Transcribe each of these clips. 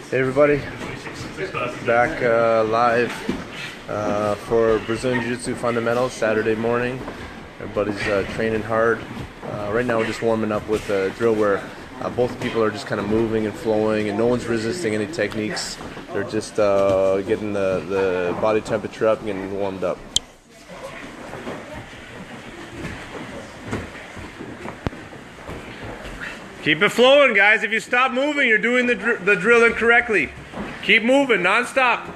Hey everybody, back live for Brazilian Jiu-Jitsu Fundamentals Saturday morning. Everybody's training hard. Right now we're just warming up with a drill where both people are just kind of moving and flowing and no one's resisting any techniques. They're just getting the body temperature up and getting warmed up. Keep it flowing, guys. If you stop moving, you're doing the drill incorrectly. Keep moving, non-stop.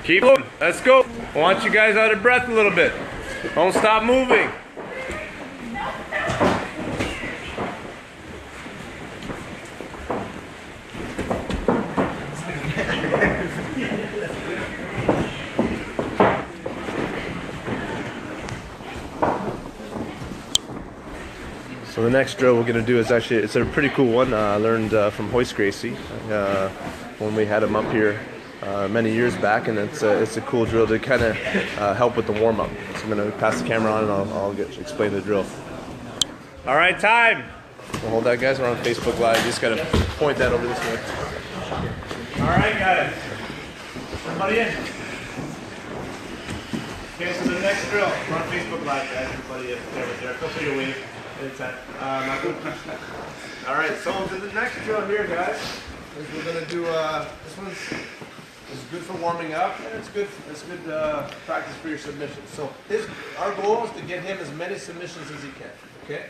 Keep moving. Let's go. I want you guys out of breath a little bit. Don't stop moving. So the next drill we're going to do is actually, it's a pretty cool one. I learned from Hoist Gracie when we had him up here many years back, and it's a cool drill to kind of help with the warm-up. So I'm going to pass the camera on and I'll explain the drill. All right, time. We'll hold that, guys. We're on Facebook Live. You just got to point that over this way. All right, guys. Everybody in. Okay, so the next drill. We're on Facebook Live, guys. Everybody there. Feel free to wave. All right, so the next drill here, guys, is we're gonna do. This one's good for warming up, and it's good practice for your submissions. So our goal is to get him as many submissions as he can. Okay,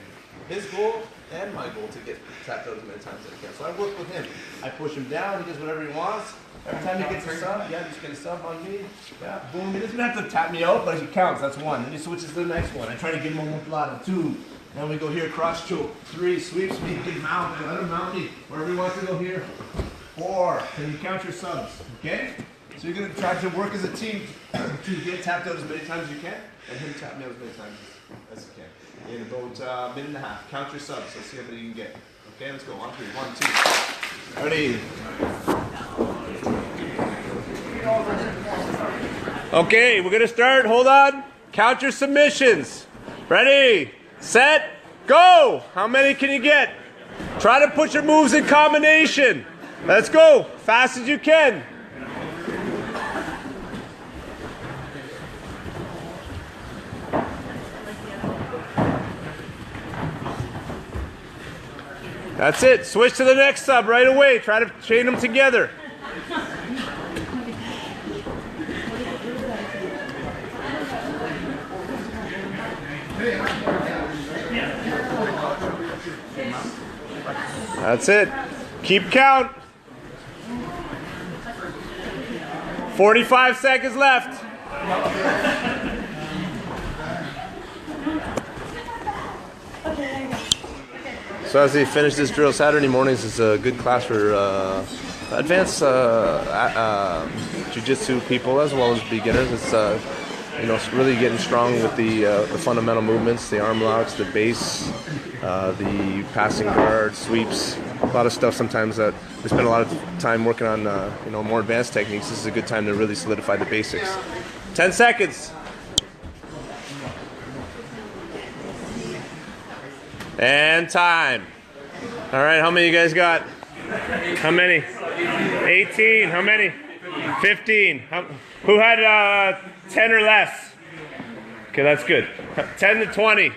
his goal and my goal to get tapped out as many times as I can. So I work with him. I push him down. He does whatever he wants. Every time he gets a sub, yeah, just get a sub on me. Yeah, boom. He doesn't have to tap me out, but he counts. That's one. Then he switches to the next one. I try to give him a mutlada, 2. Then we go here, cross choke. 3, sweeps me, big mount. Let him mount me wherever he wants to go here. 4. Then you count your subs. Okay? So you're gonna try to work as a team to get tapped out as many times as you can, and him tap me out as many times as you can. In about a minute and a half. Count your subs. Let's see how many you can get. Okay, let's go. 1, 3, 1, 2. Ready? Okay, we're gonna start. Hold on. Count your submissions. Ready? Set, go! How many can you get? Try to put your moves in combination. Let's go, fast as you can. That's it, switch to the next sub right away. Try to chain them together. That's it. Keep count. 45 seconds left. So as we finish this drill, Saturday mornings is a good class for advanced jiu-jitsu people as well as beginners. It's it's really getting strong with the fundamental movements, the arm locks, the base, the passing guard, sweeps, a lot of stuff sometimes that we spend a lot of time working on more advanced techniques. This is a good time to really solidify the basics. 10 seconds. And time. All right, how many you guys got? How many? 18. How many? 15. Who had 10 or less? Okay, that's good. 10 to 20.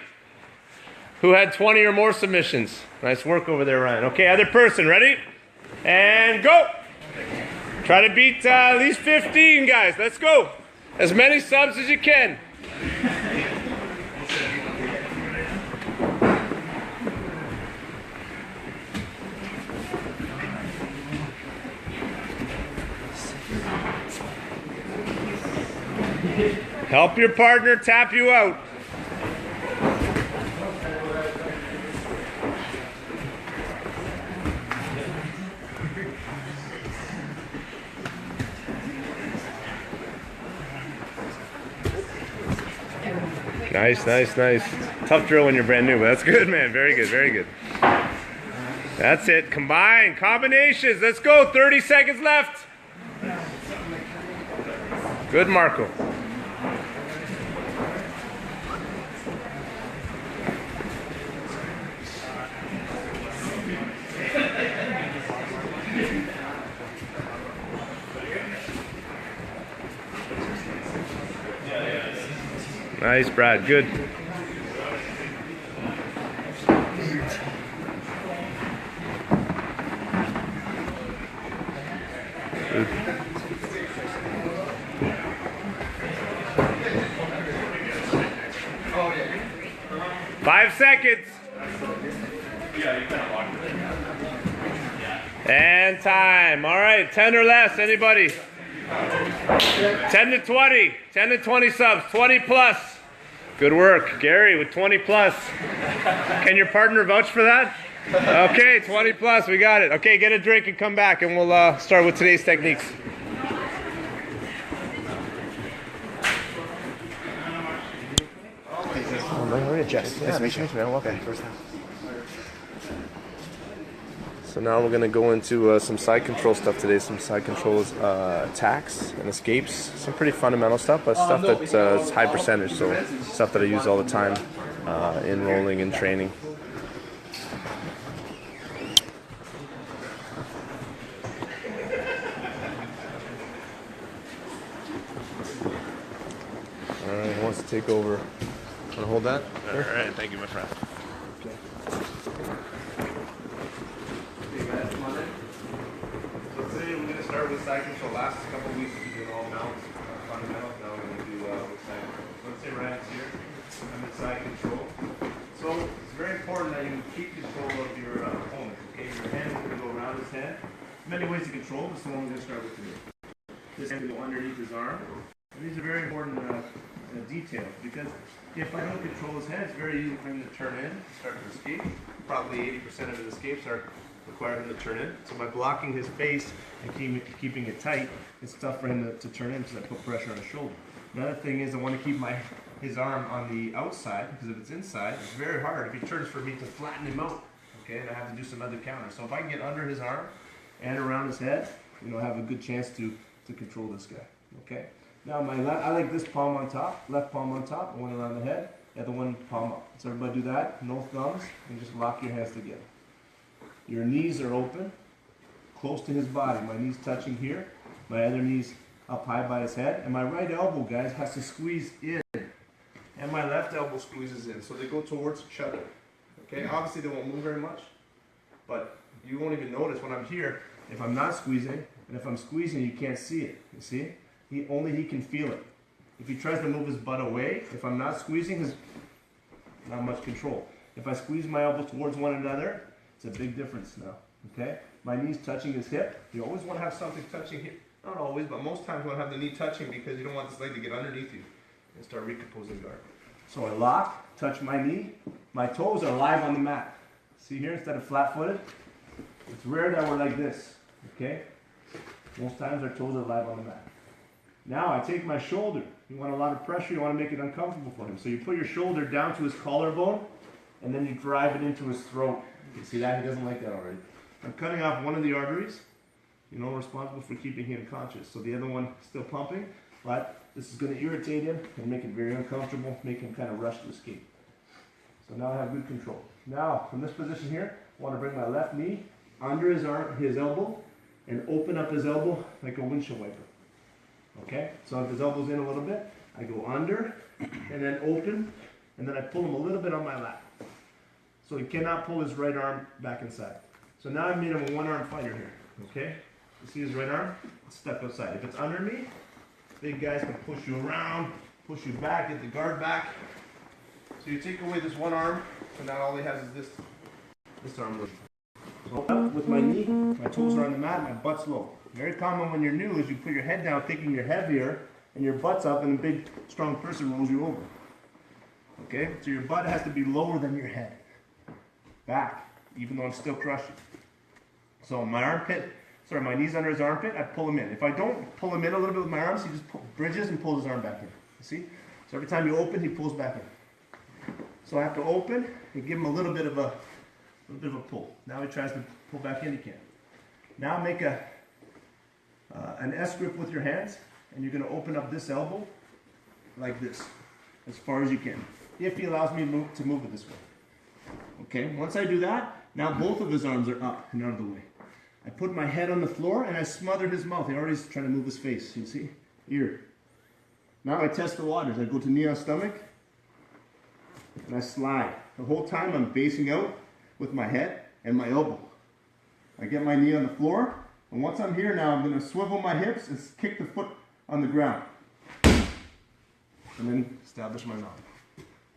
Who had 20 or more submissions? Nice work over there, Ryan. Okay, other person, ready? And go! Try to beat at least 15, guys. Let's go. As many subs as you can. Help your partner tap you out. Nice, nice, nice. Tough drill when you're brand new, but that's good, man. Very good, very good. That's it. Combine, combinations. Let's go. 30 seconds left. Good, Marco. Nice, Brad. Good. Good. 5 seconds. And time. All right, 10 or less. Anybody? 10 to 20. 10 to 20 subs. 20 plus. Good work, Gary, with 20 plus. Can your partner vouch for that? Okay, 20 plus. We got it. Okay, get a drink and come back, and we'll start with today's techniques. So now we're going to go into some side control stuff today, some side controls, attacks and escapes, some pretty fundamental stuff, but stuff that's high percentage, so stuff that I use all the time in rolling and training. All right, who wants to take over? Want to hold that? All right, thank you, my friend. Okay. So today we're going to start with side control. Last couple of weeks we did all mounts, fundamentals. Now we're going to do with side control. So let's say Ryan's here. I'm in side control. So it's very important that you keep control of your opponent. Okay, your hand is going to go around his head. Many ways to control, but the one we're going to start with today. This hand will go underneath his arm. And these are very important details, because if I don't control his head, it's very easy for him to turn in, start to escape. Probably 80% of his escapes are require him to turn in. So by blocking his face and keeping it tight, it's tough for him to turn in because I put pressure on his shoulder. Another thing is I want to keep his arm on the outside, because if it's inside, it's very hard if he turns for me to flatten him out. Okay, and I have to do some other counters. So if I can get under his arm and around his head, I have a good chance to control this guy. Okay. Now I like this palm on top, left palm on top, one around the head, the other one palm up. So everybody do that, no thumbs, and just lock your hands together. Your knees are open, close to his body. My knees touching here, my other knee's up high by his head, and my right elbow, guys, has to squeeze in, and my left elbow squeezes in, so they go towards each other. Okay, obviously they won't move very much, but you won't even notice when I'm here if I'm not squeezing, and if I'm squeezing, you can't see it. You see it? Only he can feel it. If he tries to move his butt away, if I'm not squeezing, there's not much control. If I squeeze my elbows towards one another, it's a big difference now. Okay? My knee's touching his hip. You always want to have something touching here. Not always, but most times you want to have the knee touching, because you don't want this leg to get underneath you and start recomposing guard. So I lock, touch my knee. My toes are live on the mat. See here, instead of flat-footed? It's rare that we're like this. Okay? Most times our toes are live on the mat. Now I take my shoulder. You want a lot of pressure, you want to make it uncomfortable for him. So you put your shoulder down to his collarbone, and then you drive it into his throat. You see that? He doesn't like that already. I'm cutting off one of the arteries, responsible for keeping him conscious. So the other one still pumping, but this is going to irritate him and make it very uncomfortable, make him kind of rush to escape. So now I have good control. Now, from this position here, I want to bring my left knee under his elbow, and open up his elbow like a windshield wiper. Okay, so if his elbow's in a little bit, I go under and then open, and then I pull him a little bit on my lap. So he cannot pull his right arm back inside. So now I've made him a one-arm fighter here. Okay, you see his right arm? Step outside. If it's under me, big guys can push you around, push you back, get the guard back. So you take away this one arm, and now all he has is this arm. So up with my knee, my toes are on the mat, my butt's low. Very common when you're new is you put your head down thinking you're heavier, and your butt's up, and a big, strong person rolls you over. Okay? So your butt has to be lower than your head. Back, even though I'm still crushing. So my knee's under his armpit, I pull him in. If I don't pull him in a little bit with my arms, he just bridges and pulls his arm back in. You see? So every time you open, he pulls back in. So I have to open and give him a little bit of a pull. Now he tries to pull back in, he can't. Now make an S grip with your hands, and you're going to open up this elbow like this, as far as you can, if he allows me to move it this way. Okay, once I do that, now both of his arms are up and out of the way. I put my head on the floor and I smother his mouth. He already's trying to move his face, you see? Ear. Now I test the waters. I go to knee on stomach, and I slide. The whole time I'm basing out with my head and my elbow. I get my knee on the floor, and once I'm here now, I'm going to swivel my hips and kick the foot on the ground. And then establish my mount.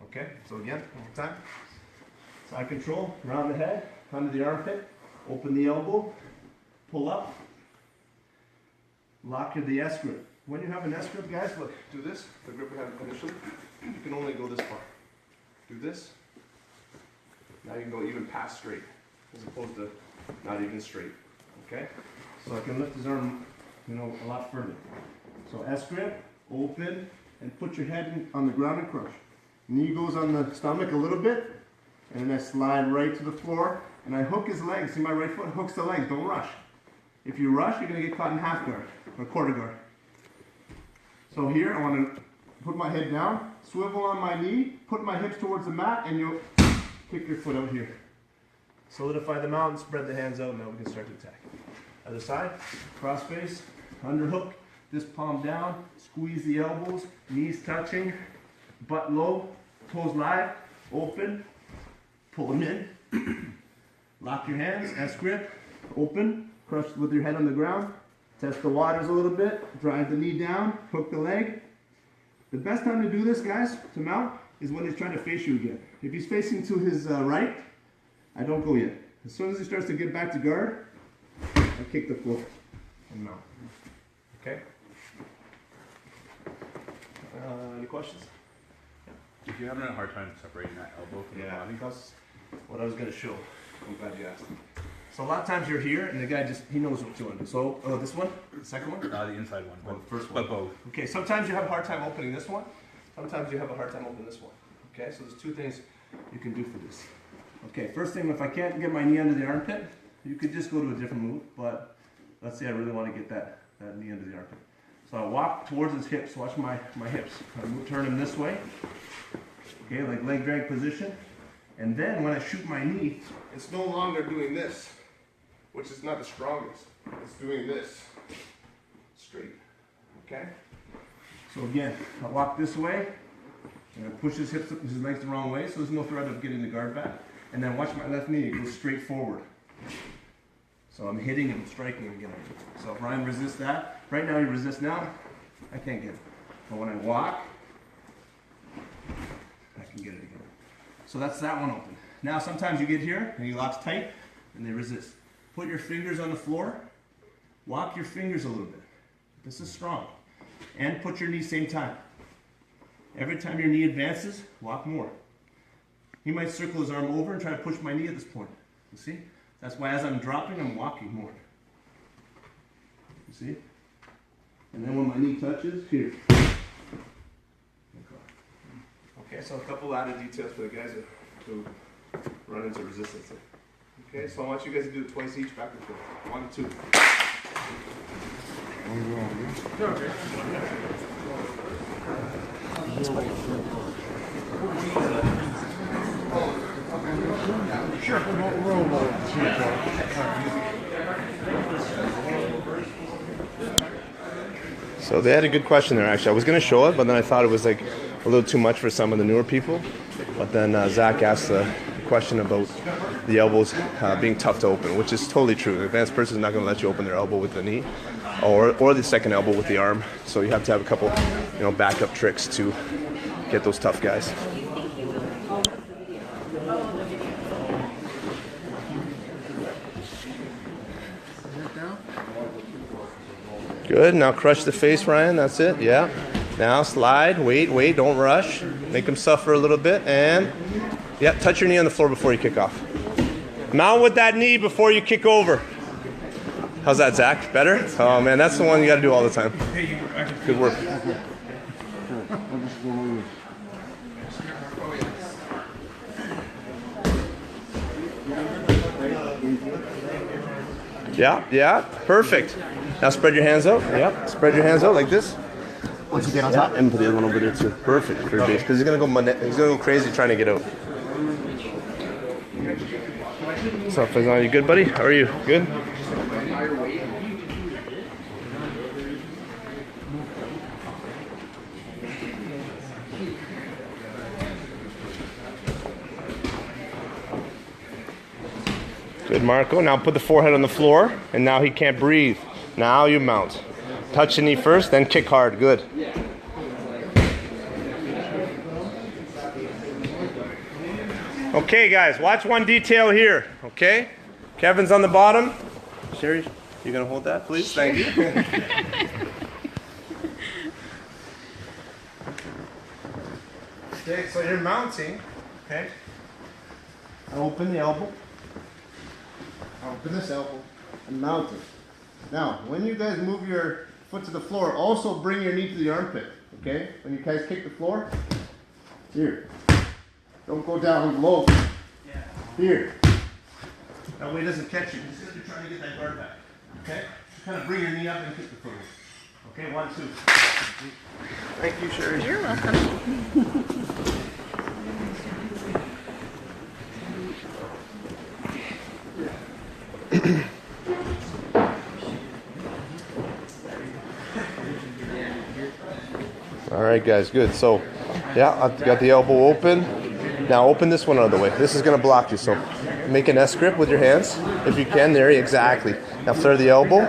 Okay, so again, one more time. Side control, around the head, under the armpit, open the elbow, pull up, lock the S grip. When you have an S grip, guys, look, do this, the grip we have initially, you can only go this far. Do this, now you can go even past straight, as opposed to not even straight, okay? So I can lift his arm, a lot further. So S grip, open, and put your head on the ground and crush. Knee goes on the stomach a little bit, and then I slide right to the floor, and I hook his legs. See, my right foot hooks the legs, don't rush. If you rush, you're gonna get caught in half guard, or quarter guard. So here, I wanna put my head down, swivel on my knee, put my hips towards the mat, and you'll kick your foot out here. Solidify the mount, spread the hands out, now we can start to attack. Other side, cross face, underhook, this palm down, squeeze the elbows, knees touching, butt low, toes live, open, pull them in, lock your hands, S grip, open, crush with your head on the ground, test the waters a little bit, drive the knee down, hook the leg. The best time to do this, guys, to mount, is when he's trying to face you again. If he's facing to his right, I don't go yet. As soon as he starts to get back to guard, I kick the foot and mount. Okay? Any questions? If you're having a hard time separating that elbow from the body, that's what I was going to show. I'm glad you asked. So a lot of times you're here, and the guy he knows what you want to do. So this one, the second one? the inside one, Oh, the first one. but both. Okay, sometimes you have a hard time opening this one. Sometimes you have a hard time opening this one. Okay, so there's two things you can do for this. Okay, first thing, if I can't get my knee under the armpit, you could just go to a different move, but let's say I really want to get that knee under the armpit. So I walk towards his hips, watch my hips. I turn him this way, okay, like leg drag position. And then when I shoot my knee, it's no longer doing this, which is not the strongest. It's doing this, straight, okay? So again, I walk this way, and I push his legs the wrong way, so there's no threat of getting the guard back. And then watch my left knee, it goes straight forward. So I'm hitting him, striking him again. So if Ryan resists that, right now he resists now, I can't get it. But when I walk, I can get it again. So that's that one open. Now sometimes you get here, and he locks tight, and they resist. Put your fingers on the floor, walk your fingers a little bit. This is strong. And put your knee same time. Every time your knee advances, walk more. He might circle his arm over and try to push my knee at this point. You see? That's why as I'm dropping, I'm walking more. You see? And then when my knee touches, here. Okay, so a couple added details for the guys who run into resistance. Okay, so I want you guys to do it twice each, back and forth. 1, 2. So they had a good question there, actually. I was going to show it, but then I thought it was like a little too much for some of the newer people. But then Zach asked the question about the elbows being tough to open, which is totally true. An advanced person is not going to let you open their elbow with the knee or the second elbow with the arm. So you have to have a couple, backup tricks to get those tough guys. Good, now crush the face, Ryan, that's it, yeah. Now slide, wait, don't rush. Make them suffer a little bit, and, yeah, touch your knee on the floor before you kick off. Mount with that knee before you kick over. How's that, Zach? Better? Oh man, that's the one you gotta do all the time. Good work. Yeah, perfect. Now spread your hands out. Yep. Spread your hands out like this. Once you get on top, and put the other one over there too. Perfect for your base, because he's gonna go crazy trying to get out. What's up, Faizan? You good, buddy? How are you? Good? Good, Marco. Now put the forehead on the floor, and now he can't breathe. Now you mount. Touch the knee first, then kick hard. Good. Okay, guys, watch one detail here, okay? Kevin's on the bottom. Sherry, you gonna hold that, please? Thank you. Okay, so you're mounting, okay? I open the elbow. I open this elbow and mount it. Now, when you guys move your foot to the floor, also bring your knee to the armpit, okay? When you guys kick the floor, here. Don't go down low. Here. That way it doesn't catch you. Just because you're trying to get that guard back. Okay? Just kind of bring your knee up and kick the foot. Okay, 1, 2. Thank you, Sherry. You're welcome. All right, guys, good. So, yeah, I've got the elbow open. Now open this one out of the way. This is going to block you, so make an S grip with your hands if you can. There, exactly. Now flare the elbow.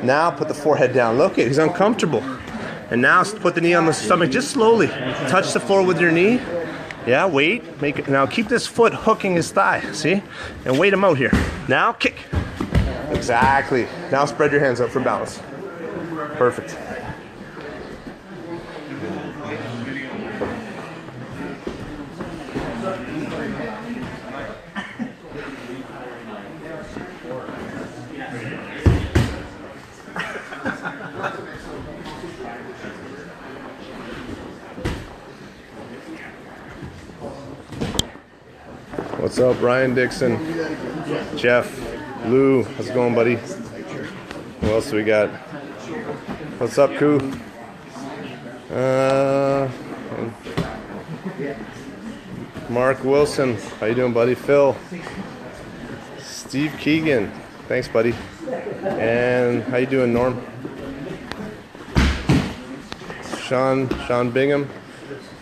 Now put the forehead down. Look, he's uncomfortable. And now put the knee on the stomach just slowly. Touch the floor with your knee. Yeah, wait. Make it. Now keep this foot hooking his thigh, see? And wait him out here. Now kick. Exactly. Now spread your hands out for balance. Perfect. What's up, Ryan Dixon? Jeff, Lou, how's it going, buddy? Who else do we got? What's up, Koo? Mark Wilson, how you doing, buddy? Phil, Steve Keegan, thanks, buddy. And how you doing, Norm? Sean Bingham,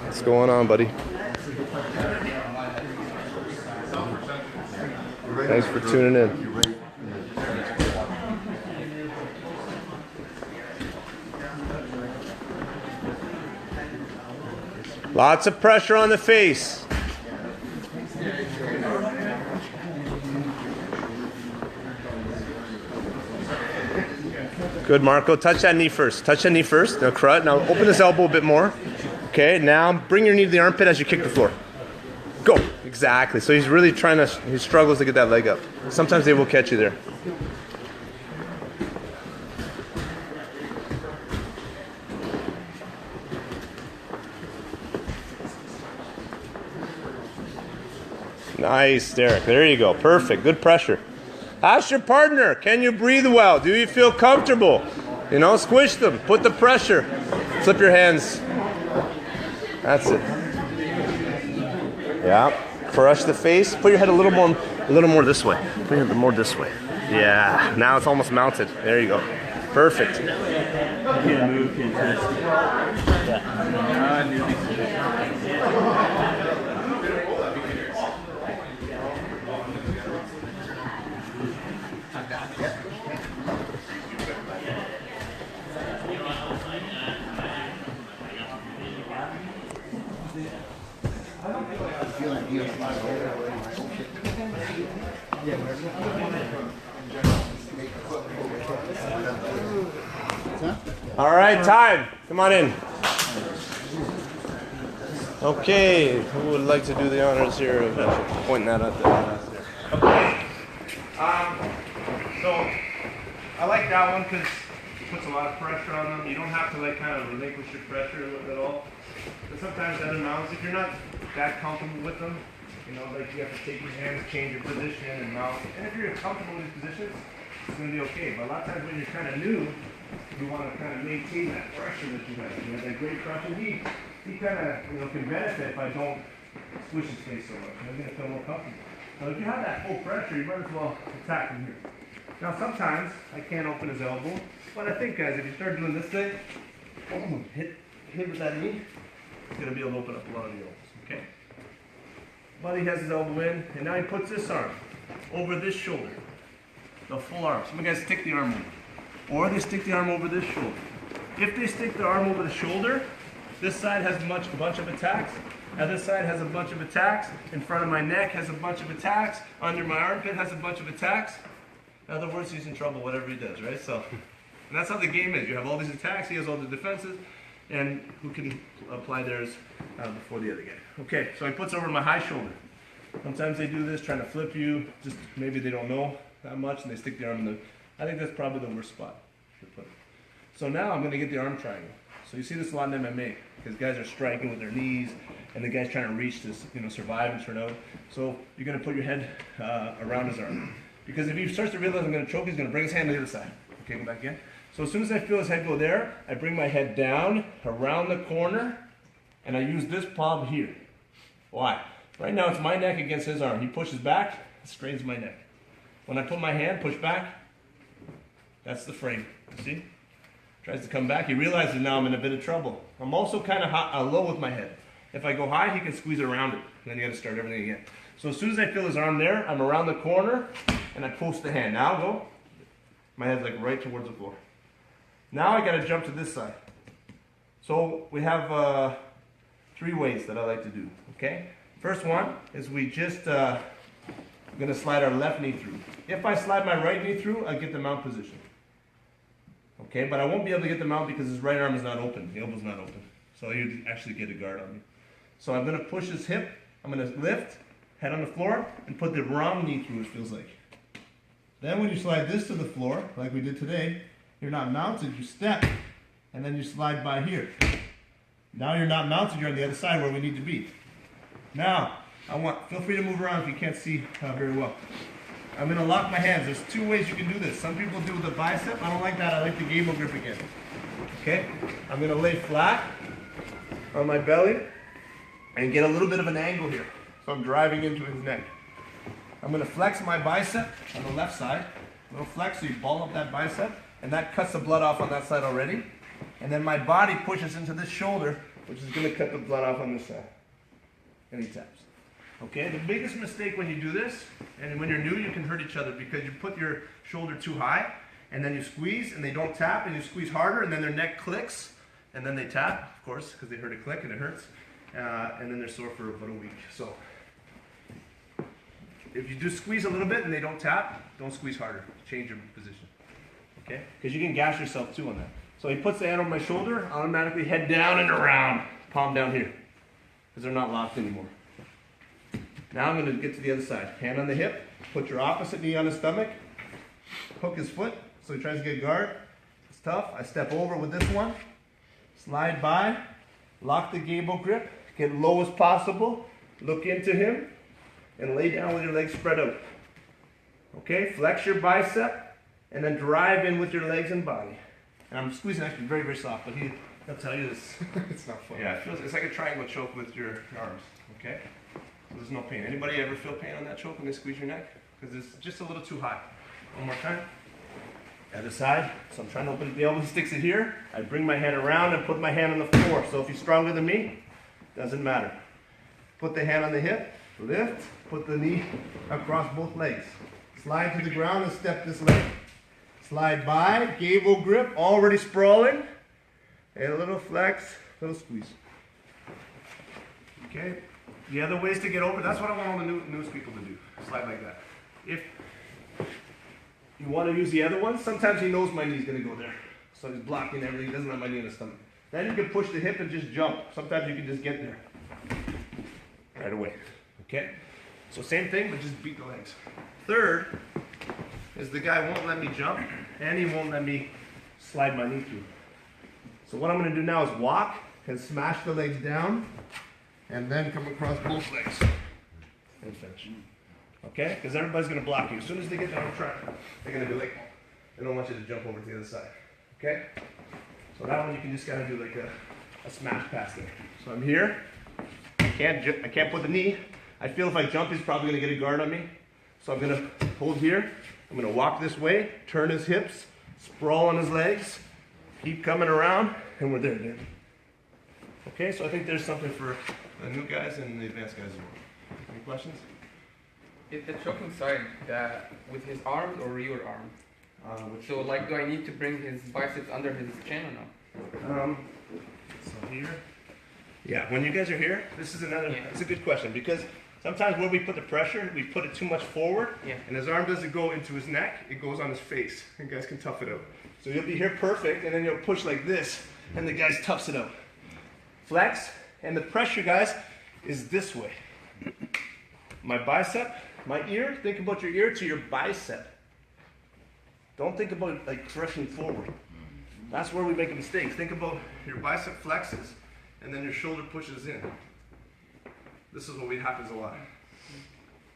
what's going on, buddy? Thanks for tuning in. Lots of pressure on the face. Good, Marco. Touch that knee first. Touch that knee first. Now, crud. Now open this elbow a bit more. Okay, now bring your knee to the armpit as you kick the floor. Go. Exactly. So he's really trying to, he struggles to get that leg up. Sometimes they will catch you there. Nice, Derek. There you go. Perfect. Good pressure. Ask your partner, can you breathe well? Do you feel comfortable? You know, squish them. Put the pressure. Flip your hands. That's it. Yeah. Crush the face. Put your head a little more this way. Put your head more this way. Yeah. Now it's almost mounted. There you go. Perfect. Can't move, can't twist. All right, time. Come on in. Okay, who would like to do the honors here of pointing that out there? Okay. So I like that one because it puts a lot of pressure on them. You don't have to like kind of relinquish your pressure at all. But sometimes other mounts, if you're not that comfortable with them, you know, like you have to take your hands, change your position, and mount. And if you're comfortable in these positions, it's going to be okay. But a lot of times when you're kind of new, you want to kind of maintain that pressure that you have. You know, that great pressure. He kind of, you know, can benefit if I don't squish his face so much. I'm going to feel more comfortable. So if you have that full pressure, you might as well attack him here. Now sometimes I can't open his elbow, but I think, guys, if you start doing this thing, hit with that knee, it's going to be able to open up a lot of the elbows. Okay. Buddy has his elbow in, and now he puts this arm. over this shoulder. The full arm. Some guys stick the arm over. Or they stick the arm over this shoulder. If they stick the arm over the shoulder, this side has a bunch of attacks. Now this side has a bunch of attacks. In front of my neck has a bunch of attacks. Under my armpit has a bunch of attacks. In other words, he's in trouble, whatever he does, right? So, and that's how the game is. You have all these attacks, he has all the defenses, and who can apply theirs before the other guy. Okay, so he puts over my high shoulder. Sometimes they do this, trying to flip you, just maybe they don't know that much, and they stick the arm in the, I think that's probably the worst spot to put it. So now I'm going to get the arm triangle. So you see this a lot in MMA, because guys are striking with their knees, and the guy's trying to reach this, survive and turn out. So you're going to put your head around his arm. Because if he starts to realize I'm going to choke, he's going to bring his hand to the other side. Okay, go back again. So as soon as I feel his head go there, I bring my head down, around the corner, and I use this palm here. Why? Right now it's my neck against his arm. He pushes back, it strains my neck. When I put my hand, push back, that's the frame. You see? Tries to come back. He realizes now I'm in a bit of trouble. I'm also kind of low with my head. If I go high, he can squeeze around it. And then you got to start everything again. So as soon as I feel his arm there, I'm around the corner, and I post the hand. Now go. My head's like right towards the floor. Now I got to jump to this side. So we have 3 ways that I like to do. Okay. First one is we just going to slide our left knee through. If I slide my right knee through, I get the mount position. Okay, but I won't be able to get the mount because his right arm is not open. The elbow's not open. So you'd actually get a guard on me. So I'm going to push his hip. I'm going to lift, head on the floor, and put the wrong knee through, it feels like. Then when you slide this to the floor, like we did today, you're not mounted, you step, and then you slide by here. Now you're not mounted, you're on the other side where we need to be. Now, feel free to move around if you can't see very well. I'm going to lock my hands. There's 2 ways you can do this. Some people do the bicep. I don't like that. I like the gable grip again. Okay? I'm going to lay flat on my belly and get a little bit of an angle here. So I'm driving into his neck. I'm going to flex my bicep on the left side. A little flex so you ball up that bicep, and that cuts the blood off on that side already. And then my body pushes into this shoulder, which is going to cut the blood off on this side. And he taps. Okay, the biggest mistake when you do this, and when you're new, you can hurt each other because you put your shoulder too high, and then you squeeze, and they don't tap, and you squeeze harder, and then their neck clicks, and then they tap, of course, because they heard it click, and it hurts, and then they're sore for about a week. So, if you do squeeze a little bit and they don't tap, don't squeeze harder. Change your position. Okay? Because you can gash yourself too on that. So he puts the hand on my shoulder, automatically head down and around, palm down here, because they're not locked anymore. Now I'm going to get to the other side. Hand on the hip, put your opposite knee on his stomach, hook his foot, so he tries to get guard. It's tough. I step over with this one, slide by, lock the gable grip, get low as possible, look into him, and lay down with your legs spread out. Okay, flex your bicep, and then drive in with your legs and body. And I'm squeezing actually very, very soft, but he'll tell you this. It's not fun. Yeah, it's like a triangle choke with your arms. Okay? So there's no pain. Anybody ever feel pain on that choke when they squeeze your neck? Because it's just a little too high. One more time. Other side. So I'm trying to open the elbow. He sticks it here. I bring my hand around and put my hand on the floor. So if he's stronger than me, doesn't matter. Put the hand on the hip. Lift. Put the knee across both legs. Slide to the ground and step this leg. Slide by. Gable grip. Already sprawling. And a little flex. Little squeeze. Okay. The other ways to get over, that's what I want all the newest people to do. Slide like that. If you want to use the other one, sometimes he knows my knee's going to go there. So he's blocking everything. He doesn't have my knee in his stomach. Then you can push the hip and just jump. Sometimes you can just get there. Right away. Okay? So same thing, but just beat the legs. Third is the guy won't let me jump, and he won't let me slide my knee through. So what I'm going to do now is walk and smash the legs down, and then come across both legs and finish. Okay? Because everybody's going to block you. As soon as they get down track, they're going to be like, they don't want you to jump over to the other side. Okay? So that one you can just kind of do like a smash pass there. So I'm here. I can't put the knee. I feel if I jump, he's probably going to get a guard on me. So I'm going to hold here. I'm going to walk this way, turn his hips, sprawl on his legs, keep coming around, and we're there, dude. Okay, so I think there's something for the new guys and the advanced guys as well. Any questions? Is the choking side with his arms or your arm? So like, do I need to bring his biceps under his chin or no? So here. Yeah, when you guys are here, this is another, it's a good question because sometimes where we put the pressure, we put it too much forward, and his arm doesn't go into his neck, it goes on his face. You guys can tough it out. So you'll be here perfect, and then you'll push like this, and the guy's toughs it out. Flex, and the pressure, guys, is this way. My bicep, my ear, think about your ear to your bicep. Don't think about like crushing forward. That's where we make mistakes. Think about your bicep flexes, and then your shoulder pushes in. This is what happens a lot.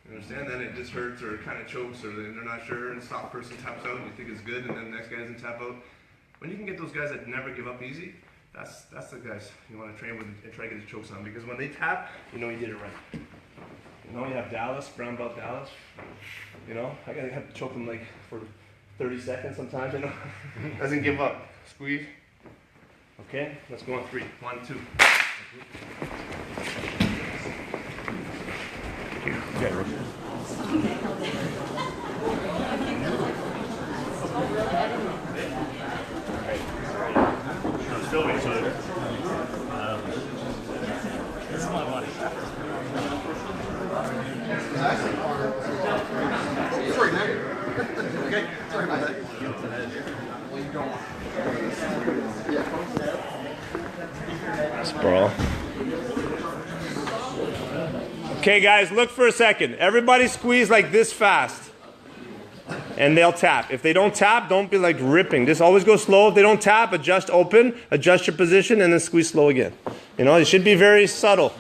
You understand? Then it just hurts or it kind of chokes or they're not sure and the soft person taps out and you think it's good and then the next guy doesn't tap out. When you can get those guys that never give up easy, that's the guys you want to train with and try to get the chokes on because when they tap, you know you did it right. You know you have Dallas, brown belt Dallas. You know, I gotta have to choke him like for 30 seconds sometimes, you know. Doesn't give up. Squeeze. Okay, let's go on 3. 1, 2. Okay, Rick. Still wait, so this is my money. Sorry, man. Okay, sorry about that. Sprawl. Okay, guys, look for a second. Everybody squeeze like this fast. And they'll tap. If they don't tap, don't be like ripping. Just always go slow. If they don't tap, adjust open, adjust your position, and then squeeze slow again. You know, it should be very subtle.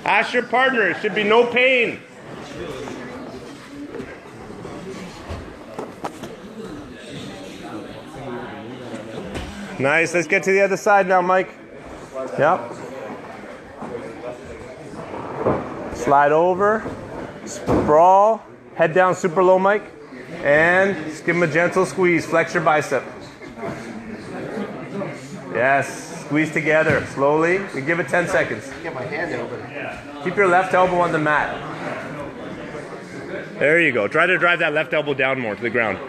Ask your partner. It should be no pain. Nice. Let's get to the other side now, Mike. Yep. Slide over. Sprawl. Head down super low, Mike. And just give him a gentle squeeze. Flex your bicep. Yes. Squeeze together. Slowly. You give it 10 seconds. Get my hand open. Keep your left elbow on the mat. There you go. Try to drive that left elbow down more to the ground.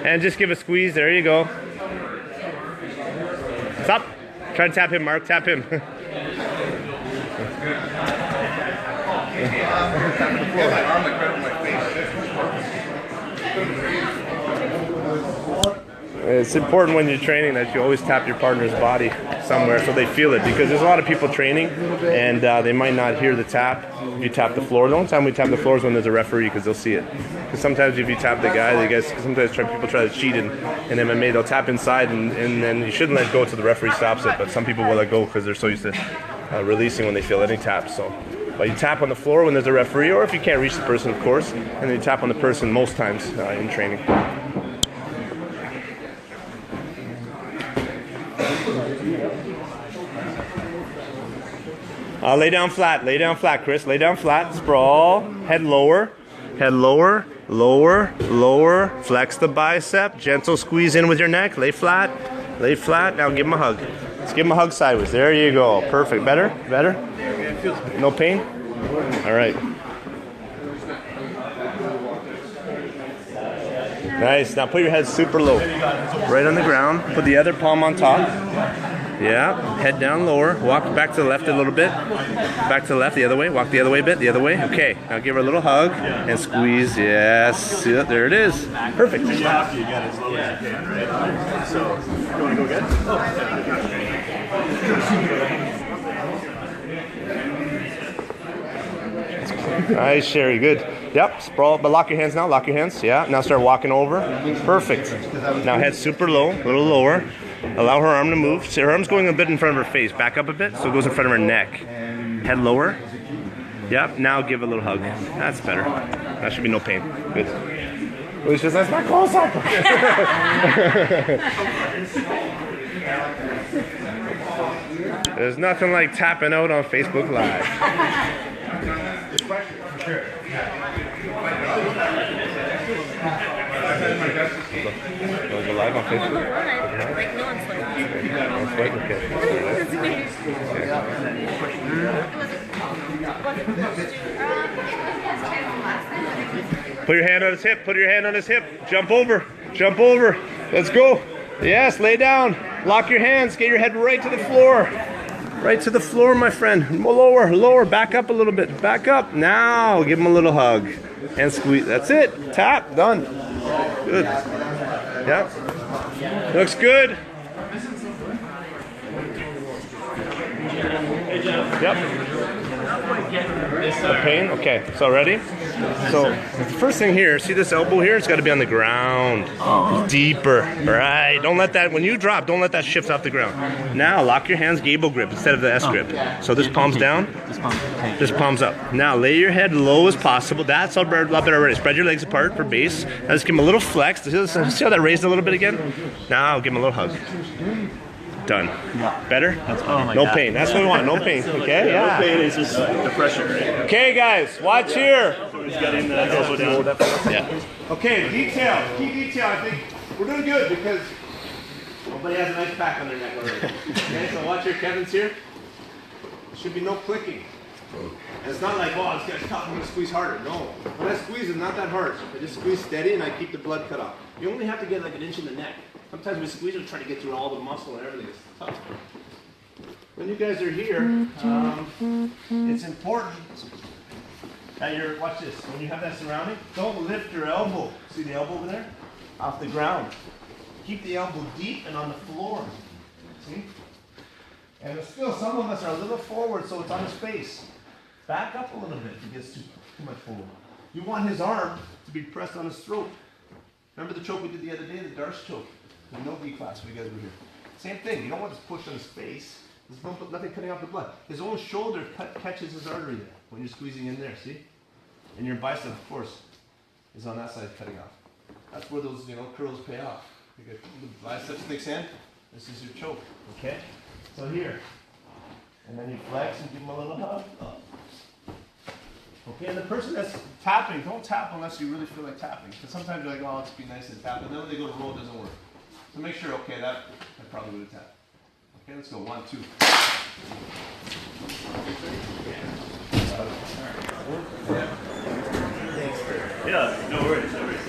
And just give a squeeze. There you go. Stop. Try to tap him, Mark. Tap him. It's important when you're training that you always tap your partner's body somewhere so they feel it because there's a lot of people training and they might not hear the tap if you tap the floor. The only time we tap the floor is when there's a referee because they'll see it. Because sometimes if you tap the guy, sometimes people try to cheat in MMA. They'll tap inside and then you shouldn't let go until the referee stops it. But some people will let go because they're so used to releasing when they feel any tap. So, but you tap on the floor when there's a referee, or if you can't reach the person, of course, and then you tap on the person most times in training. Lay down flat, Chris. Lay down flat, sprawl, head lower, lower, flex the bicep, gentle squeeze in with your neck, lay flat, now give him a hug. Let's give him a hug sideways, there you go, perfect, better? No pain? All right. Nice, now put your head super low, right on the ground, put the other palm on top. Yeah, head down lower, walk back to the left a little bit, back to the left, the other way, walk the other way a bit, the other way, okay, now give her a little hug, and squeeze, yes, yeah, there it is, perfect. You have to get as low as you can, right? So, you want to go get? Nice, Sherry, good. Yep, sprawl, but lock your hands now, lock your hands, yeah, now start walking over, perfect. Now head super low, a little lower. Allow her arm to move. So her arm's going a bit in front of her face. Back up a bit, so it goes in front of her neck. Head lower. Yep, now give a little hug. That's better. That should be no pain. Good. Well, it's just, that's not close up. There's nothing like tapping out on Facebook Live. Go live on Facebook? Like, no one's like, Okay. Put your hand on his hip. Put your hand on his hip. Jump over. Jump over. Let's go. Yes, lay down. Lock your hands. Get your head right to the floor. Right to the floor, my friend. Lower, lower. Back up a little bit. Back up. Now, give him a little hug. And squeeze. That's it. Tap. Done. Good. Yep. Looks good. Yep. The pain? Okay. So ready? So the first thing here, see this elbow here? It's got to be on the ground. Deeper. Right. Don't let that, when you drop, don't let that shift off the ground. Now lock your hands gable grip instead of the S grip. So this palm's down. This palm's up. Now lay your head low as possible. That's a lot better already. Spread your legs apart for base. Now just give him a little flex. See how that raised a little bit again? Now give him a little hug. Done. Better? No pain. That's what we want. No pain. Okay? Yeah. No pain is just the pressure, right? Okay, guys. Watch here. He's got him elbow down. Yeah. Okay, detail. Key detail. I think we're doing good because nobody has a nice back on their neck already. Okay, so watch here. Kevin's here. There should be no clicking. And it's not like, oh, it's tough. I'm going to squeeze harder. No. When I squeeze, it's not that hard. I just squeeze steady and I keep the blood cut off. You only have to get like an inch in the neck. Sometimes we squeeze and try to get through all the muscle and everything. It's tough. When you guys are here, it's important that you're, watch this, when you have that surrounding, don't lift your elbow. See the elbow over there? Off the ground. Keep the elbow deep and on the floor. See? And still, some of us are a little forward, so it's on his face. Back up a little bit if he gets too much forward. You want his arm to be pressed on his throat. Remember the choke we did the other day, the Darce choke? There's no V class when you guys were here. Same thing, you don't want to push on his face. There's nothing cutting off the blood. His own shoulder catches his artery there when you're squeezing in there, see? And your bicep, of course, is on that side cutting off. That's where those curls pay off. You get the bicep sticks in, this is your choke, okay? So here, and then you flex and give him a little hug. Up. Okay, and the person that's tapping, don't tap unless you really feel like tapping. Because sometimes you're like, oh, let's be nice and tap. And then when they go to roll, it doesn't work. So make sure, okay, I probably would have tapped. Okay, let's go. 1, 2. Yeah, no worries, no worries.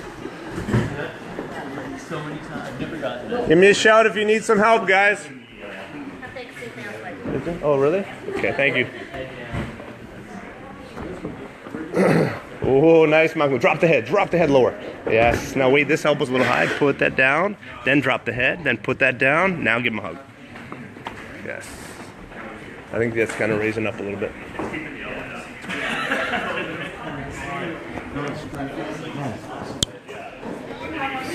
So many times, never got that. Give me a shout if you need some help, guys. Oh, really? Okay, thank you. Oh, nice, Malcolm. Drop the head lower. Yes. Now wait, this elbow's a little high. Put that down, then drop the head, then put that down. Now give him a hug. Yes. I think that's kind of raising up a little bit.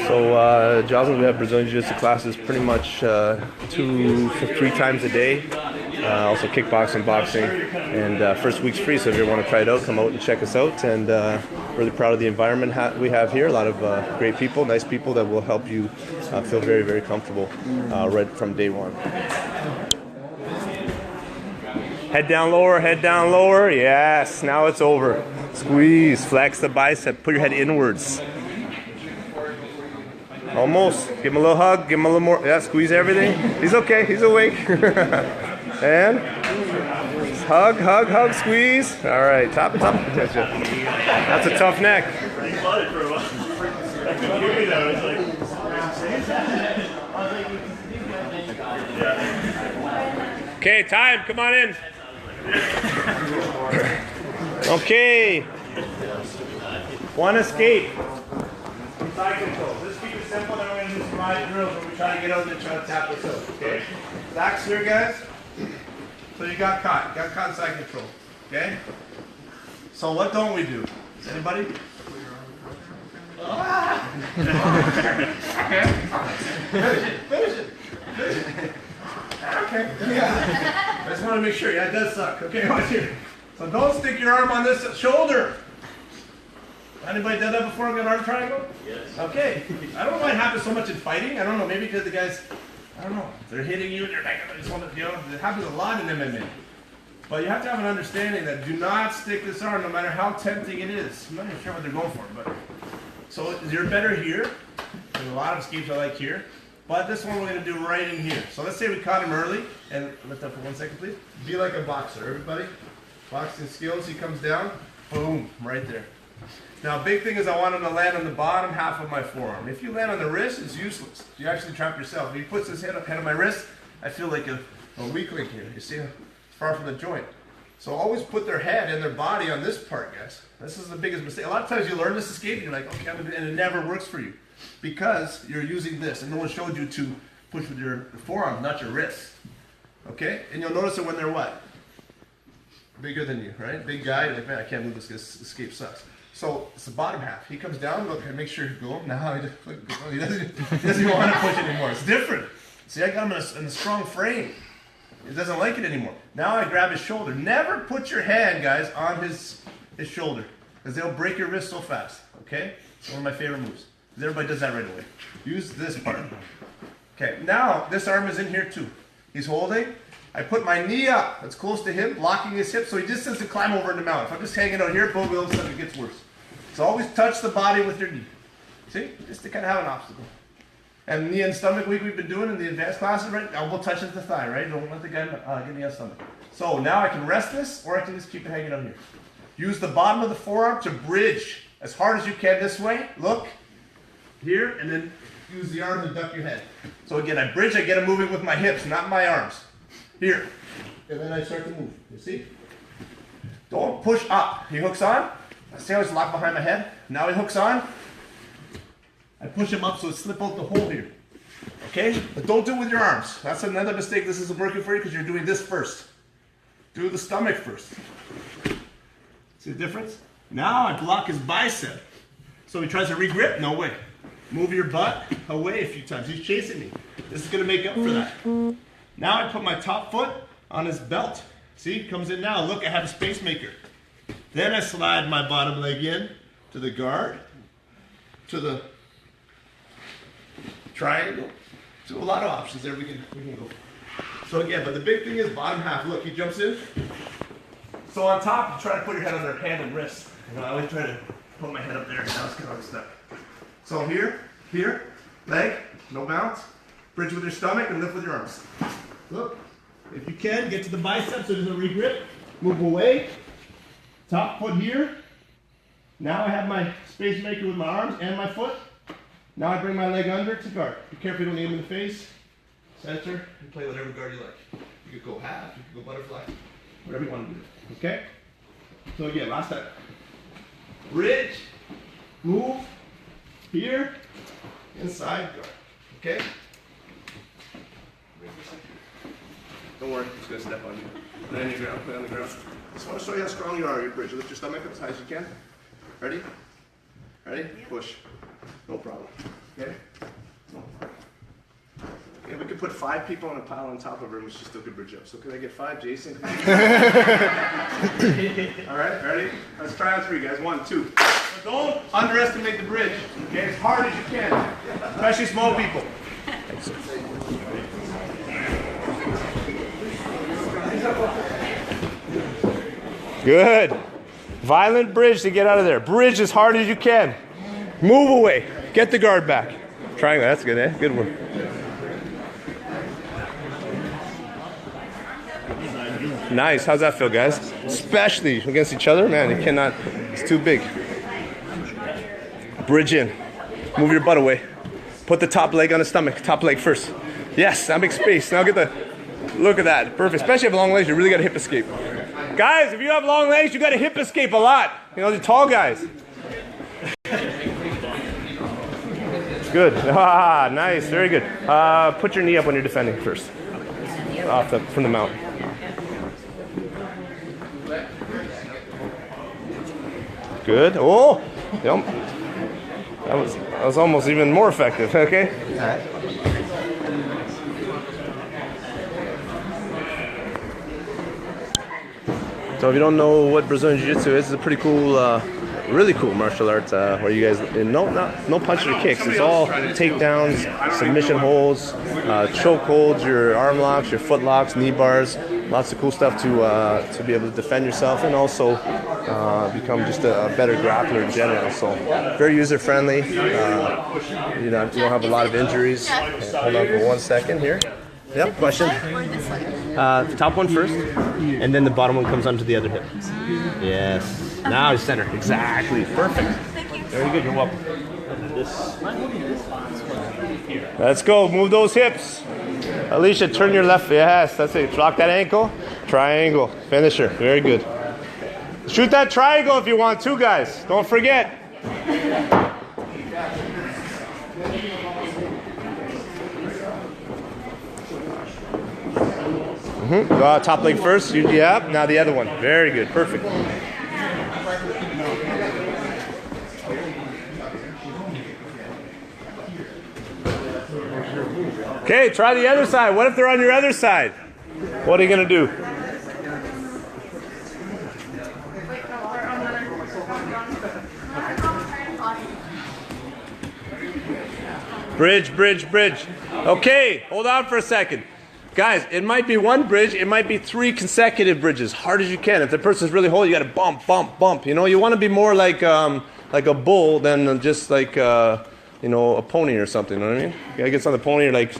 So, Joslin, we have Brazilian Jiu-Jitsu classes pretty much 2 to 3 times a day. Also kickboxing, boxing, and first week's free, so if you want to try it out, come out and check us out. And really proud of the environment we have here. A lot of great people, nice people that will help you feel very, very comfortable right from day one. Head down lower, yes, now it's over. Squeeze, flex the bicep, put your head inwards. Almost, give him a little hug, give him a little more, yeah, squeeze everything. He's okay, he's awake. And hug, squeeze. All right, top. That's a tough neck. Okay, time, come on in. Okay. One escape. Side control. Let's keep it simple, then we're going to do some live drills where we try to get out and try to tap this out, okay? Zach's here, guys. So you got caught in side control, okay? So what don't we do? Anybody? Finish it. Okay. Yeah. I just want to make sure. Yeah, it does suck. Okay, watch here. So don't stick your arm on this shoulder. Anybody done that before in an arm triangle? Yes. Okay. I don't know why it happens so much in fighting. I don't know. Maybe because the guys, I don't know. They're hitting you and you're like, I just want to, it happens a lot in MMA. But you have to have an understanding that do not stick this arm no matter how tempting it is. I'm not even sure what they're going for, but. So you're better here. There's a lot of escapes I like here. But this one we're going to do right in here. So let's say we caught him early. And lift up for 1 second, please. Be like a boxer, everybody. Boxing skills, he comes down, boom, right there. Now, big thing is I want him to land on the bottom half of my forearm. If you land on the wrist, it's useless. You actually trap yourself. If he puts his head on my wrist, I feel like a weak link here. You see, it's far from the joint. So always put their head and their body on this part, guys. This is the biggest mistake. A lot of times you learn this escape and you're like, okay, and it never works for you because you're using this, and no one showed you to push with your forearm, not your wrist. Okay? And you'll notice it when they're what? Bigger than you, right? Big guy, you're like, man, I can't move this escape sucks. So it's the bottom half. He comes down, look, and make sure you go. Now he doesn't even want to push anymore. It's different. See, I got him in a strong frame. He doesn't like it anymore. Now I grab his shoulder. Never put your hand, guys, on his shoulder, because they'll break your wrist so fast. Okay? It's one of my favorite moves. Because everybody does that right away. Use this part. Okay, now this arm is in here too. He's holding. I put my knee up. That's close to him, blocking his hip, so he just doesn't climb over in the mount. If I'm just hanging out here, boom, all of a sudden it gets worse. So always touch the body with your knee. See? Just to kind of have an obstacle. And knee and stomach week we've been doing in the advanced classes, right? Elbow touches the thigh, right? Don't let the guy get me on stomach. So now I can rest this, or I can just keep it hanging out here. Use the bottom of the forearm to bridge as hard as you can this way. Look here, and then use the arm to duck your head. So again, I bridge, I get him moving with my hips, not my arms. Here, and then I start to move. You see? Don't push up. He hooks on. I see how he's locked behind my head. Now he hooks on. I push him up so it slip out the hole here. Okay? But don't do it with your arms. That's another mistake. This isn't working for you because you're doing this first. Do the stomach first. See the difference? Now I block his bicep. So he tries to regrip. No way. Move your butt away a few times. He's chasing me. This is going to make up for that. Now I put my top foot on his belt. See? It comes in now. Look, I have a space maker. Then I slide my bottom leg in to the guard, to the triangle. So a lot of options there we can go. So again, but the big thing is bottom half. Look, he jumps in. So on top, you try to put your head on their hand and wrist. You know, I always try to put my head up there, and now it's kind of stuck. So here, leg, no bounce. Bridge with your stomach and lift with your arms. Look, if you can, get to the biceps so there's a regrip. Move away. Top foot here. Now I have my space maker with my arms and my foot. Now I bring my leg under to guard. Be careful you don't aim in the face. Center, and play whatever guard you like. You could go half, you could go butterfly, whatever you want to do. Okay? So again, last time. Bridge, move, here, inside, guard. Okay? Don't worry, I'm just going to step on you. Lay on your ground, lay on the ground. Just want to show you how strong you are, your bridge. Lift your stomach up as high as you can. Ready? Ready? Push. No problem. Okay? No problem. Okay, we could put 5 people on a pile on top of her and she still could bridge up. So can I get 5, Jason? All right, ready? Let's try on 3, guys. 1, 2. But don't underestimate the bridge. Okay, as hard as you can, especially small people. Good. Violent bridge to get out of there. Bridge as hard as you can. Move away. Get the guard back. Triangle. That's good, eh? Good one. Nice. How's that feel, guys? Especially against each other, man. You cannot. It's too big. Bridge in. Move your butt away. Put the top leg on the stomach. Top leg first. Yes. That makes space. Now get the. Look at that. Perfect. Especially if you have long legs, you really got to hip escape. Guys, if you have long legs, you got to hip escape a lot. You know, the tall guys. Good. Ah, nice. Very good. Put your knee up when you're defending first. From the mount. Good. Oh, yep. That was almost even more effective. Okay. All right. So if you don't know what Brazilian Jiu-Jitsu is, it's a pretty cool, really cool martial art where you guys, no punches or kicks. It's all takedowns, submission holds, choke holds, your arm locks, your foot locks, knee bars. Lots of cool stuff to be able to defend yourself and also become just a better grappler in general. So very user friendly. You don't have a lot of injuries. Hold on for 1 second here. Yep, question. The top one first, and then the bottom one comes onto the other hip. Yes. Now center. Exactly. Perfect. Very good. You're welcome. Let's go. Move those hips. Alicia, turn your left. Yes, that's it. Lock that ankle. Triangle. Finisher. Very good. Shoot that triangle if you want to, guys. Don't forget. Go out top leg first. Yeah. Now the other one. Very good. Perfect. Okay, try the other side. What if they're on your other side? What are you going to do? Bridge, bridge, bridge. Okay, hold on for a second. Guys, it might be one bridge, it might be 3 consecutive bridges, hard as you can. If the person's really holding, you got to bump, bump, bump. You know, you want to be more like a bull than just like, you know, a pony or something, you know what I mean? The guy gets on the pony, you're like,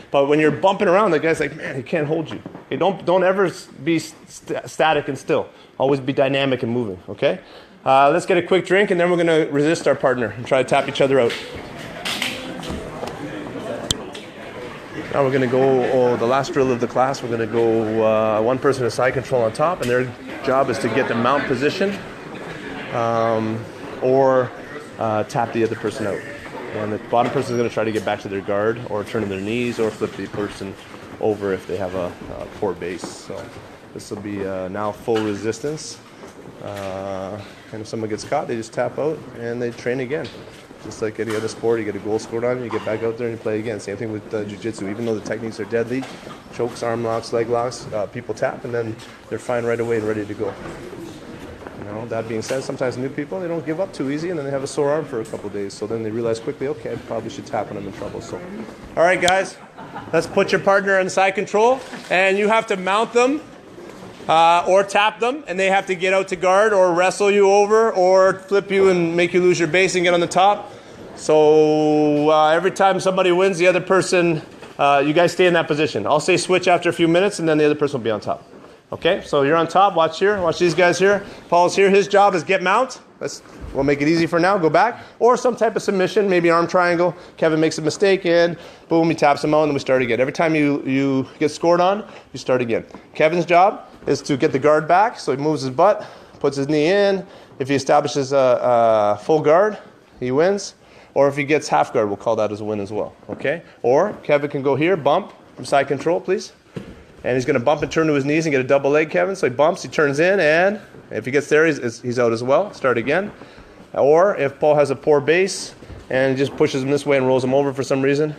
but when you're bumping around, the guy's like, man, he can't hold you. Okay, don't ever be static and still. Always be dynamic and moving, okay? Let's get a quick drink, and then we're going to resist our partner and try to tap each other out. Now we're going to go, the last drill of the class, we're going to go one person to side control on top, and their job is to get the mount position or tap the other person out. And the bottom person is going to try to get back to their guard or turn to their knees or flip the person over if they have a poor base. So this will be now full resistance. And if someone gets caught, they just tap out and they train again. Just like any other sport, you get a goal scored on you, you get back out there and you play again. Same thing with Jiu-Jitsu. Even though the techniques are deadly, chokes, arm locks, leg locks, people tap and then they're fine right away and ready to go. You know, that being said, sometimes new people, they don't give up too easy and then they have a sore arm for a couple of days. So then they realize quickly, okay, I probably should tap when I'm in trouble. So, all right, guys, let's put your partner in side control and you have to mount them or tap them and they have to get out to guard or wrestle you over or flip you and make you lose your base and get on the top. So every time somebody wins, the other person, you guys stay in that position. I'll say switch after a few minutes and then the other person will be on top. Okay, so you're on top, watch here, watch these guys here. Paul's here, his job is get mount. We'll make it easy for now, go back. Or some type of submission, maybe arm triangle. Kevin makes a mistake and boom, he taps him out and then we start again. Every time you get scored on, you start again. Kevin's job is to get the guard back, so he moves his butt, puts his knee in. If he establishes a full guard, he wins. Or if he gets half guard, we'll call that as a win as well, okay? Or Kevin can go here, bump from side control, please. And he's going to bump and turn to his knees and get a double leg, Kevin. So he bumps, he turns in, and if he gets there, he's out as well. Start again. Or if Paul has a poor base and just pushes him this way and rolls him over for some reason,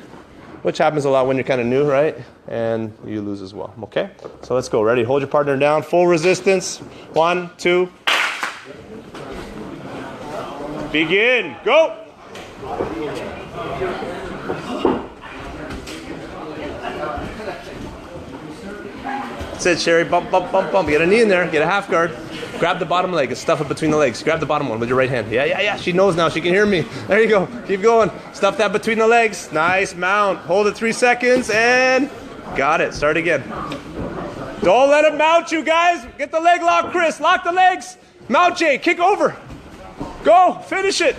which happens a lot when you're kind of new, right? And you lose as well, okay? So let's go. Ready? Hold your partner down. Full resistance. 1, 2. Begin. Go. That's it, Sherry. Bump, bump, bump, bump. Get a knee in there. Get a half guard. Grab the bottom leg and stuff it between the legs. Grab the bottom one with your right hand. Yeah. She knows now. She can hear me. There you go. Keep going. Stuff that between the legs. Nice mount. Hold it 3 seconds and got it. Start again. Don't let him mount you, guys. Get the leg lock, Chris. Lock the legs. Mount, Jay. Kick over. Go. Finish it.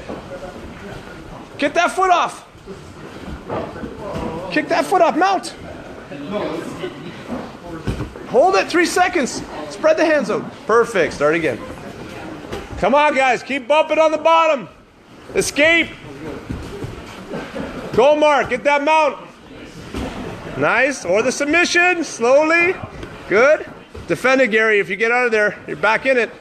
Get that foot off. Kick that foot off. Mount. Hold it 3 seconds. Spread the hands out. Perfect. Start again. Come on, guys. Keep bumping on the bottom. Escape. Go, Mark. Get that mount. Nice. Or the submission. Slowly. Good. Defend it, Gary. If you get out of there, you're back in it.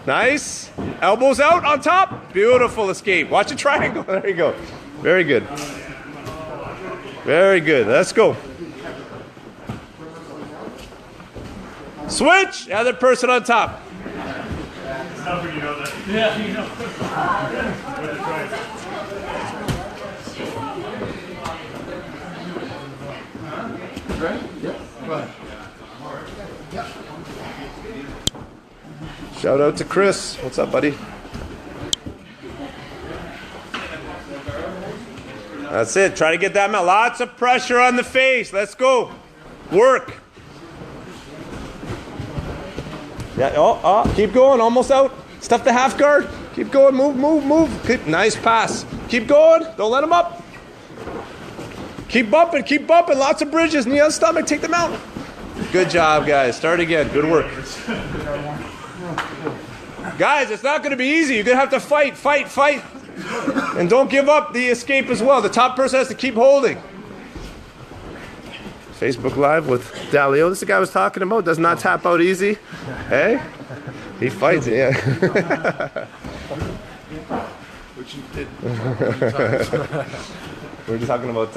Nice. Elbows out on top. Beautiful escape. Watch a triangle. There you go. Very good. Very good. Let's go. Switch. Other person on top. Yeah, you know. Shout out to Chris. What's up, buddy? That's it. Try to get that mount. Lots of pressure on the face. Let's go. Work. Yeah, oh, keep going, almost out. Stuff the half guard. Keep going, move. Nice pass. Keep going, don't let him up. Keep bumping, lots of bridges, knee on stomach, take them out. Good job, guys, start again, good work. Guys, it's not gonna be easy, you're gonna have to fight. And don't give up the escape as well. The top person has to keep holding. Facebook Live with Dalio. This is the guy I was talking about. Does not tap out easy. Hey? He fights it, yeah. Which you did. We were just talking about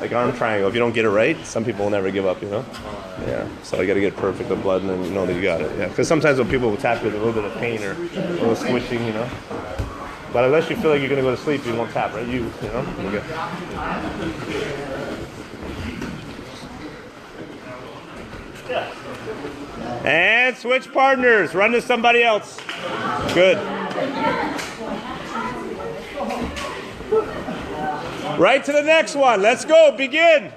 like arm triangle. If you don't get it right, some people will never give up, you know? Yeah. So you got to get it perfect with blood and then you know that you got it. Yeah. Because sometimes when people will tap with a little bit of pain or a little squishing, you know? But unless you feel like you're going to go to sleep, you won't tap, right? You know? Okay. And switch partners. Run to somebody else. Good. Right to the next one. Let's go. Begin.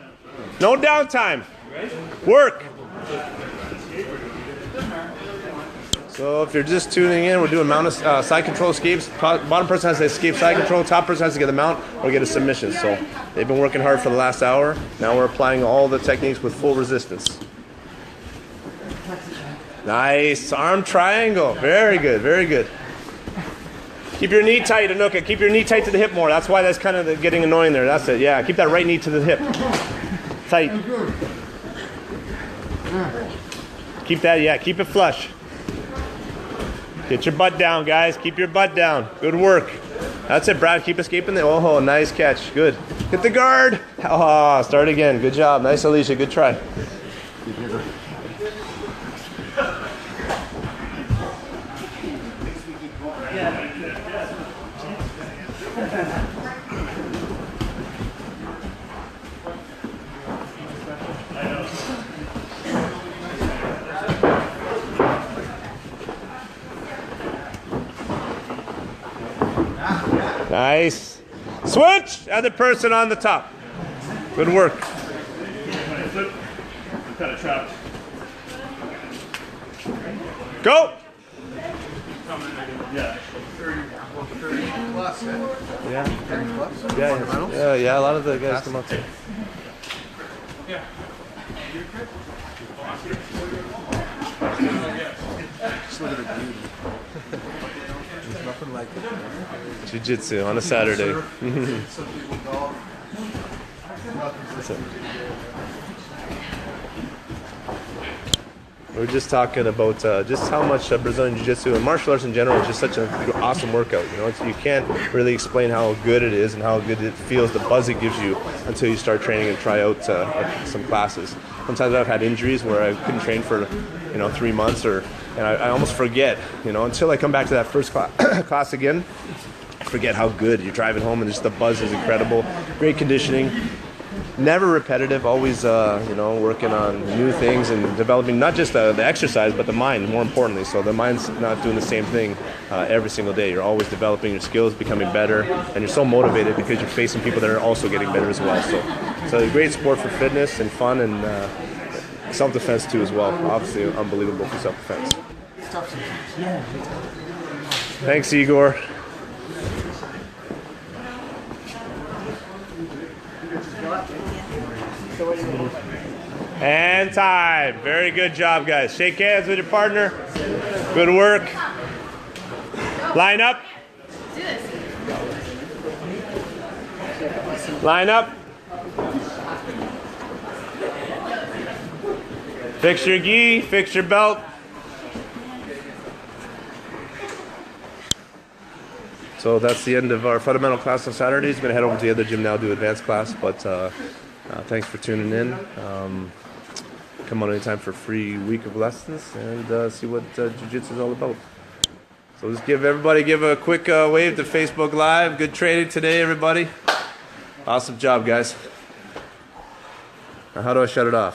No downtime. Work. So if you're just tuning in, we're doing mount side control escapes. Bottom person has to escape side control. Top person has to get the mount or get a submission. So they've been working hard for the last hour. Now we're applying all the techniques with full resistance. Nice. Arm triangle. Very good. Very good. Keep your knee tight, Anuka. Keep your knee tight to the hip more. That's why that's kind of getting annoying there. That's it. Yeah. Keep that right knee to the hip. Tight. Keep that. Yeah. Keep it flush. Get your butt down, guys. Keep your butt down. Good work. That's it, Brad. Keep escaping there. Oh, nice catch. Good. Hit the guard. Oh, start again. Good job. Nice, Alicia. Good try. Nice. Switch. Other person on the top. Good work. I'm kind of trapped. Go. Yeah. Yeah, a lot of the guys come up too. Just look at her beauty. There's nothing like it. Jiu-Jitsu on a Saturday. Some people golf. That's it. We were just talking about just how much Brazilian Jiu-Jitsu and martial arts in general is just such an awesome workout. You know, you can't really explain how good it is and how good it feels, the buzz it gives you until you start training and try out some classes. Sometimes I've had injuries where I couldn't train for 3 months, and I almost forget, until I come back to that first class again. I forget how good you're driving home, and just the buzz is incredible. Great conditioning. Never repetitive, always working on new things and developing not just the exercise but the mind, more importantly. So the mind's not doing the same thing every single day. You're always developing your skills, becoming better, and you're so motivated because you're facing people that are also getting better as well. So it's a great sport for fitness and fun and self-defense too as well. Obviously unbelievable for self-defense. Thanks, Igor. And time. Very good job, guys. Shake hands with your partner. Good work. Line up. Line up. Fix your gi, fix your belt. So that's the end of our fundamental class on Saturdays. We're going to head over to the other gym now, do advanced class, but thanks for tuning in. Come on anytime for a free week of lessons and see what Jiu-Jitsu is all about. So just give a quick wave to Facebook Live. Good training today, everybody. Awesome job, guys. Now how do I shut it off?